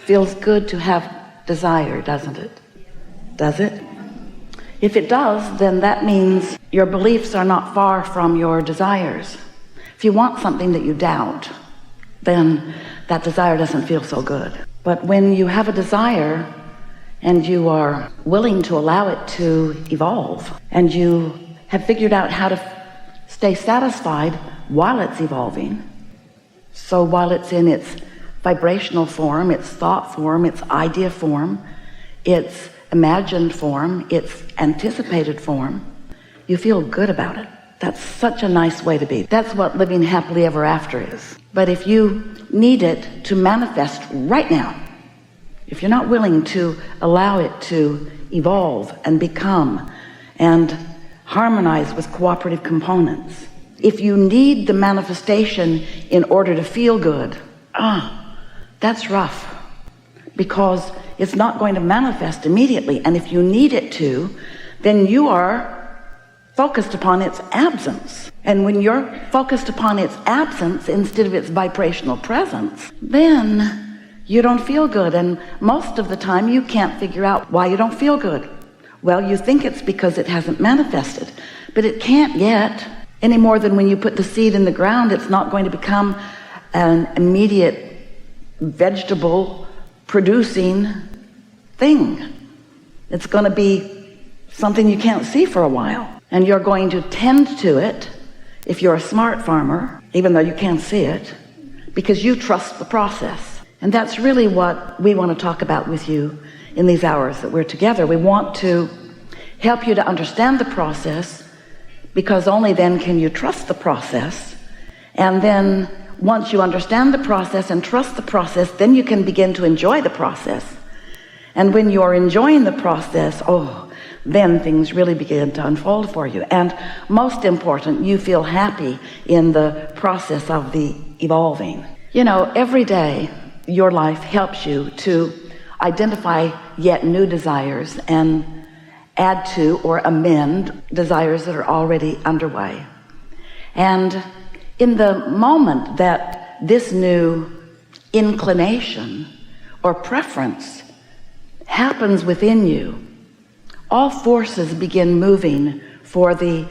Feels good to have desire, doesn't it? Does it? If it does, then that means your beliefs are not far from your desires. If you want something that you doubt, then that desire doesn't feel so good. But when you have a desire and you are willing to allow it to evolve, and you have figured out how to stay satisfied while it's evolving, so while it's in its vibrational form, its thought form, its idea form, its imagined form, its anticipated form, you feel good about it. That's such a nice way to be. That's what living happily ever after is. But if you need it to manifest right now, if you're not willing to allow it to evolve and become and harmonize with cooperative components, if you need the manifestation in order to feel good, that's rough, because it's not going to manifest immediately. And if you need it to, then you are focused upon its absence. And when you're focused upon its absence instead of its vibrational presence, then you don't feel good. And most of the time you can't figure out why you don't feel good. Well, you think it's because it hasn't manifested, but it can't yet, any more than when you put the seed in the ground. It's not going to become an immediate vegetable producing thing. It's going to be something you can't see for a while, and you're going to tend to it if you're a smart farmer, even though you can't see it, because you trust the process. And that's really what we want to talk about with you in these hours that we're together. We want to help you to understand the process, because only then can you trust the process. And then once you understand the process and trust the process, then you can begin to enjoy the process. And when you're enjoying the process, then things really begin to unfold for you. And most important, you feel happy in the process of the evolving. You know, every day your life helps you to identify yet new desires and add to or amend desires that are already underway. And in the moment that this new inclination or preference happens within you, all forces begin moving for the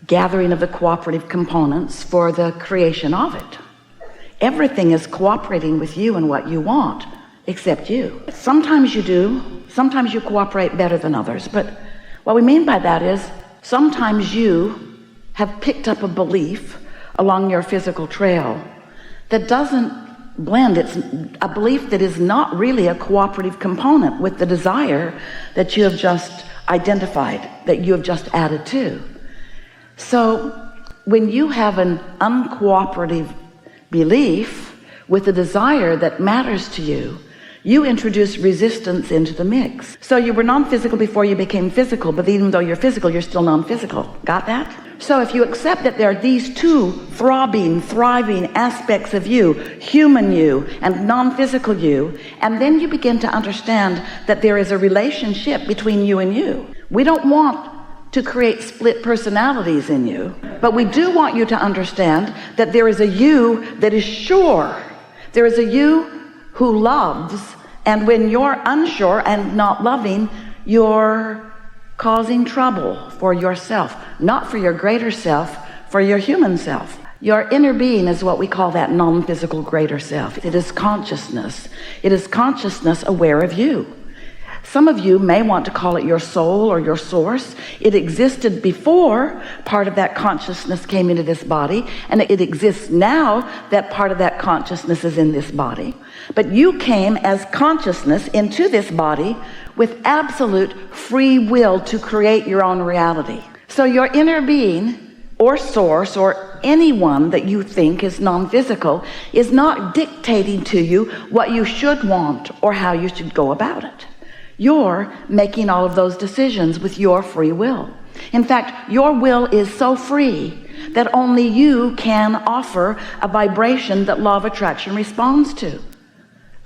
gathering of the cooperative components for the creation of it. Everything is cooperating with you and what you want, except you. Sometimes you do, sometimes you cooperate better than others, but what we mean by that is sometimes you have picked up a belief along your physical trail that doesn't blend. It's a belief that is not really a cooperative component with the desire that you have just identified, that you have just added to. So when you have an uncooperative belief with a desire that matters to you, you introduce resistance into the mix. So you were non-physical before you became physical, but even though you're physical, you're still non-physical. Got that? So if you accept that there are these two throbbing, thriving aspects of you, human you and non-physical you, and then you begin to understand that there is a relationship between you and you. We don't want to create split personalities in you, but we do want you to understand that there is a you that is sure. There is a you who loves, and when you're unsure and not loving, you're causing trouble for yourself, not for your greater self, for your human self. Your inner being is what we call that non-physical greater self. It is consciousness. It is consciousness aware of you. Some of you may want to call it your soul or your source. It existed before part of that consciousness came into this body, and it exists now that part of that consciousness is in this body. But you came as consciousness into this body with absolute free will to create your own reality. So your inner being or source or anyone that you think is non-physical is not dictating to you what you should want or how you should go about it. You're making all of those decisions with your free will. In fact, your will is so free that only you can offer a vibration that law of attraction responds to.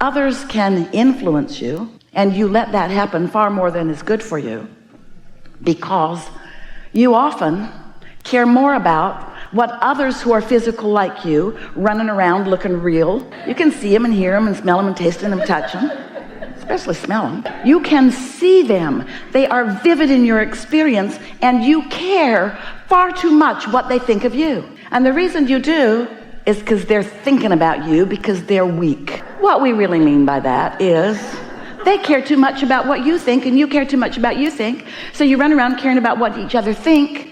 Others can influence you, and you let that happen far more than is good for you, because you often care more about what others who are physical like you, running around looking real. You can see them and hear them and smell them and taste them and touch them. especially smell them. You can see them. They are vivid in your experience, and you care far too much what they think of you. And the reason you do is because they're thinking about you because they're weak. What we really mean by that is they care too much about what you think, and you care too much about you think. So you run around caring about what each other think,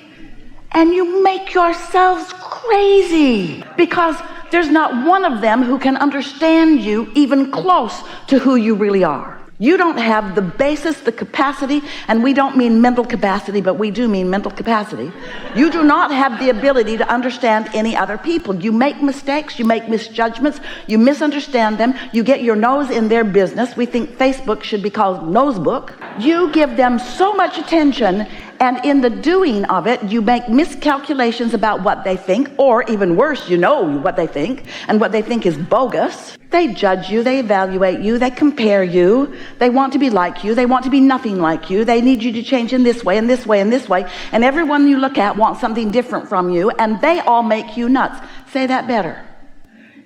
and you make yourselves crazy because there's not one of them who can understand you even close to who you really are. You don't have the basis, the capacity, and we don't mean mental capacity, but we do mean mental capacity. You do not have the ability to understand any other people. You make mistakes, you make misjudgments, you misunderstand them, you get your nose in their business. We think Facebook should be called Nosebook. You give them so much attention, and in the doing of it, you make miscalculations about what they think, or even worse, you know what they think, and what they think is bogus. They judge you, they evaluate you, they compare you, they want to be like you, they want to be nothing like you, they need you to change in this way, and this way, and this way, and everyone you look at wants something different from you, and they all make you nuts. Say that better.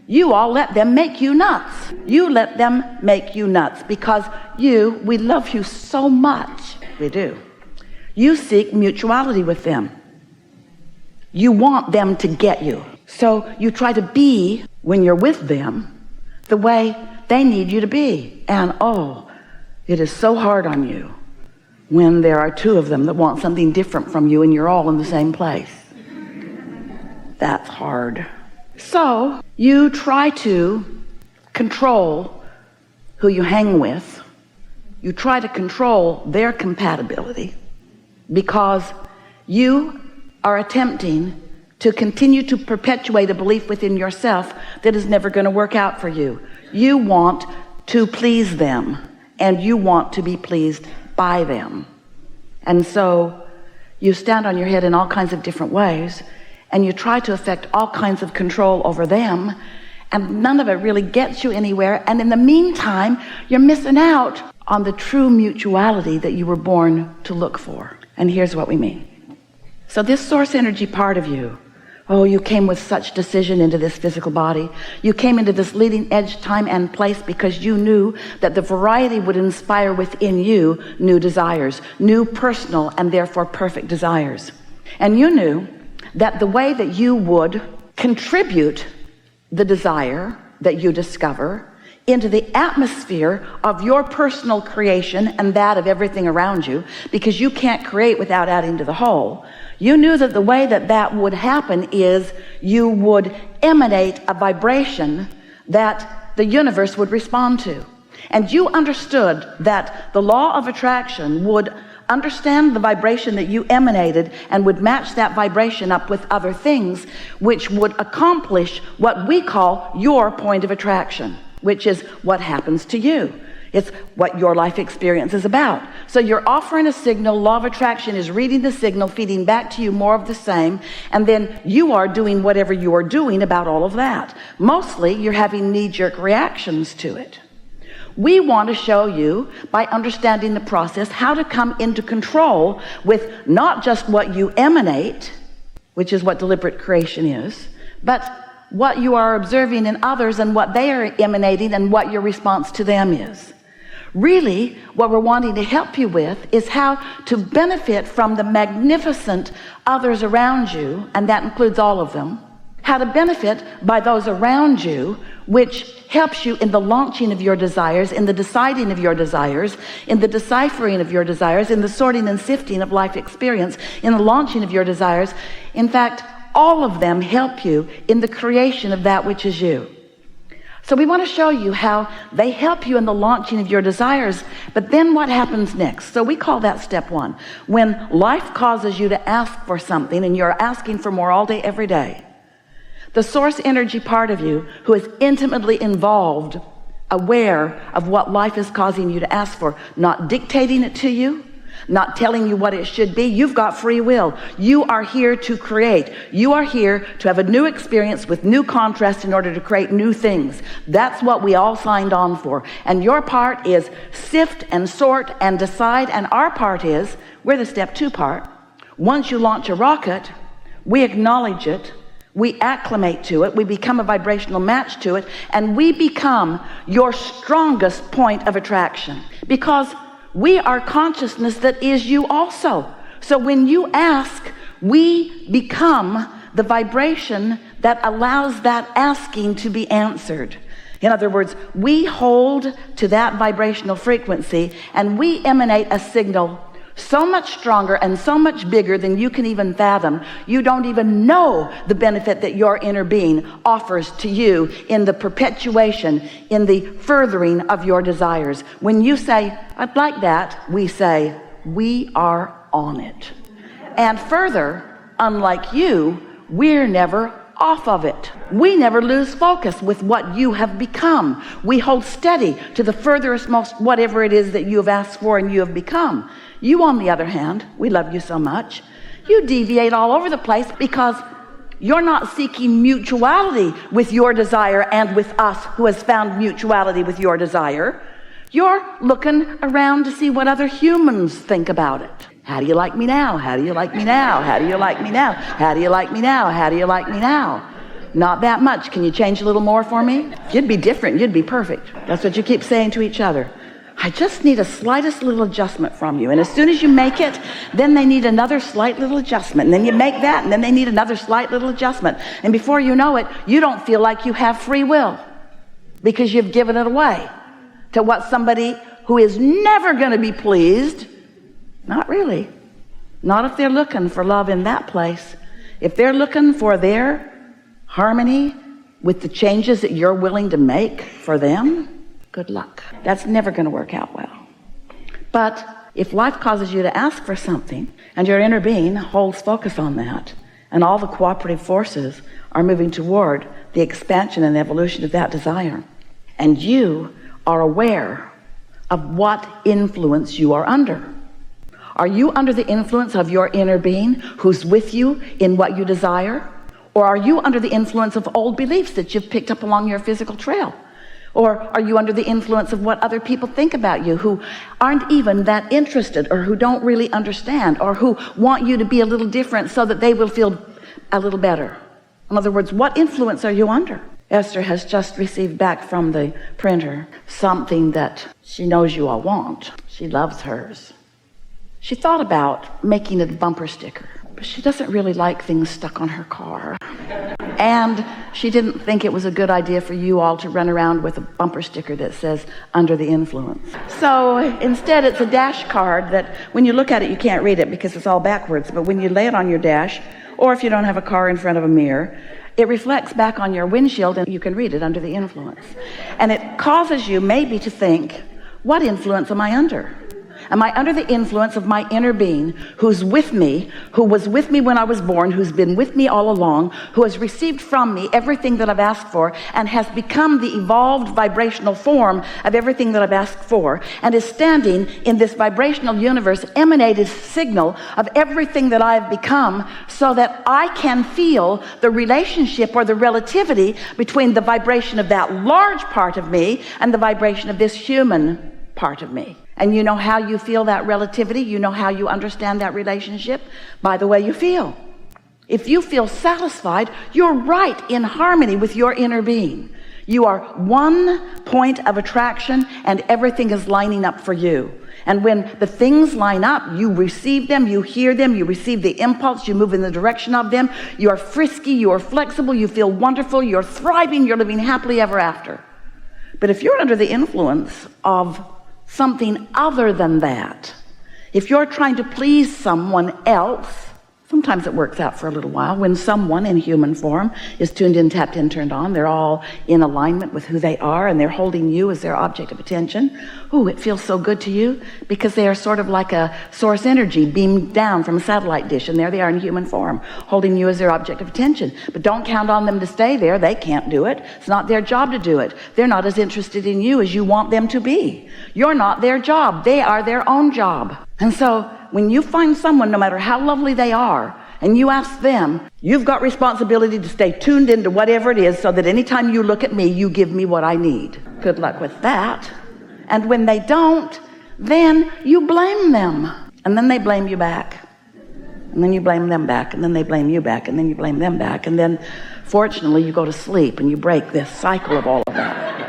You all let them make you nuts. You let them make you nuts because we love you so much. We do. You seek mutuality with them. You want them to get you. So you try to be, when you're with them, the way they need you to be. And it is so hard on you when there are two of them that want something different from you and you're all in the same place. That's hard. So you try to control who you hang with. You try to control their compatibility because you are attempting to continue to perpetuate a belief within yourself that is never going to work out for you. You want to please them, and you want to be pleased by them. And so you stand on your head in all kinds of different ways, and you try to affect all kinds of control over them, and none of it really gets you anywhere. And in the meantime, you're missing out on the true mutuality that you were born to look for. And here's what we mean. So this source energy part of you, you came with such decision into this physical body. You came into this leading edge time and place because you knew that the variety would inspire within you new desires, new personal and therefore perfect desires. And you knew that the way that you would contribute the desire that you discover into the atmosphere of your personal creation and that of everything around you, because you can't create without adding to the whole. You knew that the way that that would happen is you would emanate a vibration that the universe would respond to. And you understood that the law of attraction would understand the vibration that you emanated and would match that vibration up with other things which would accomplish what we call your point of attraction, which is what happens to you. It's what your life experience is about. So you're offering a signal, law of attraction is reading the signal, feeding back to you more of the same, and then you are doing whatever you are doing about all of that. Mostly you're having knee-jerk reactions to it. We want to show you, by understanding the process, how to come into control with not just what you emanate, which is what deliberate creation is, but what you are observing in others and what they are emanating and what your response to them is. Really, what we're wanting to help you with is how to benefit from the magnificent others around you, and that includes all of them, how to benefit by those around you, which helps you in the launching of your desires, in the deciding of your desires, in the deciphering of your desires, in the sorting and sifting of life experience, in the launching of your desires. In fact, all of them help you in the creation of that which is you. So we want to show you how they help you in the launching of your desires, but then what happens next? So we call that step one. When life causes you to ask for something and you're asking for more all day, every day, the source energy part of you, who is intimately involved, aware of what life is causing you to ask for, not dictating it to you, not telling you what it should be. You've got free will. You are here to create. You are here to have a new experience with new contrast in order to create new things. That's what we all signed on for. And your part is sift and sort and decide. And our part is, we're the step two part. Once you launch a rocket, we acknowledge it. We acclimate to it, we become a vibrational match to it, and we become your strongest point of attraction, because we are consciousness that is you also. So when you ask, we become the vibration that allows that asking to be answered. In other words, we hold to that vibrational frequency, and we emanate a signal so much stronger and so much bigger than you can even fathom. You don't even know the benefit that your inner being offers to you in the perpetuation, in the furthering of your desires. When you say, I'd like that, we say, we are on it. And further, unlike you, we're never off of it. We never lose focus with what you have become. We hold steady to the furthest most whatever it is that you have asked for and you have become. You, on the other hand, we love you so much, you deviate all over the place, because you're not seeking mutuality with your desire and with us who has found mutuality with your desire. You're looking around to see what other humans think about it. How do you like me now? How do you like me now? How do you like me now? How do you like me now? How do you like me now? Not that much. Can you change a little more for me? If you'd be different, you'd be perfect. That's what you keep saying to each other. I just need a slightest little adjustment from you. And as soon as you make it, then they need another slight little adjustment. And then you make that, and then they need another slight little adjustment. And before you know it, you don't feel like you have free will, because you've given it away to what somebody who is never going to be pleased. Not really. Not if they're looking for love in that place. If they're looking for their harmony with the changes that you're willing to make for them, good luck. That's never going to work out well. But if life causes you to ask for something, and your inner being holds focus on that, and all the cooperative forces are moving toward the expansion and evolution of that desire, and you are aware of what influence you are under. Are you under the influence of your inner being who's with you in what you desire? Or are you under the influence of old beliefs that you've picked up along your physical trail? Or are you under the influence of what other people think about you, who aren't even that interested, or who don't really understand, or who want you to be a little different so that they will feel a little better? In other words, what influence are you under? Esther has just received back from the printer something that she knows you all want. She loves hers. She thought about making it a bumper sticker, but she doesn't really like things stuck on her car. And she didn't think it was a good idea for you all to run around with a bumper sticker that says, under the influence. So instead, it's a dash card that when you look at it, you can't read it because it's all backwards. But when you lay it on your dash, or if you don't have a car in front of a mirror, it reflects back on your windshield and you can read it, under the influence. And it causes you maybe to think, what influence am I under? Am I under the influence of my inner being who's with me, who was with me when I was born, who's been with me all along, who has received from me everything that I've asked for, and has become the evolved vibrational form of everything that I've asked for, and is standing in this vibrational universe, emanated signal of everything that I've become, so that I can feel the relationship or the relativity between the vibration of that large part of me and the vibration of this human part of me. And you know how you feel that relativity? You know how you understand that relationship? By the way you feel. If you feel satisfied, you're right in harmony with your inner being. You are one point of attraction, and everything is lining up for you. And when the things line up, you receive them, you hear them, you receive the impulse, you move in the direction of them. You are frisky, you are flexible, you feel wonderful, you're thriving, you're living happily ever after. But if you're under the influence of something other than that, if you're trying to please someone else, sometimes it works out for a little while. When someone in human form is tuned in, tapped in, turned on, they're all in alignment with who they are, and they're holding you as their object of attention. Ooh, it feels so good to you, because they are sort of like a source energy beamed down from a satellite dish, and there they are in human form, holding you as their object of attention. But don't count on them to stay there. They can't do it. It's not their job to do it. They're not as interested in you as you want them to be. You're not their job. They are their own job. And so when you find someone, no matter how lovely they are, and you ask them, you've got responsibility to stay tuned into whatever it is, so that anytime you look at me, you give me what I need. Good luck with that. And when they don't, then you blame them, and then they blame you back. and then you blame them back, and then they blame you back, and then you blame them back, and then fortunately you go to sleep and you break this cycle of all of that.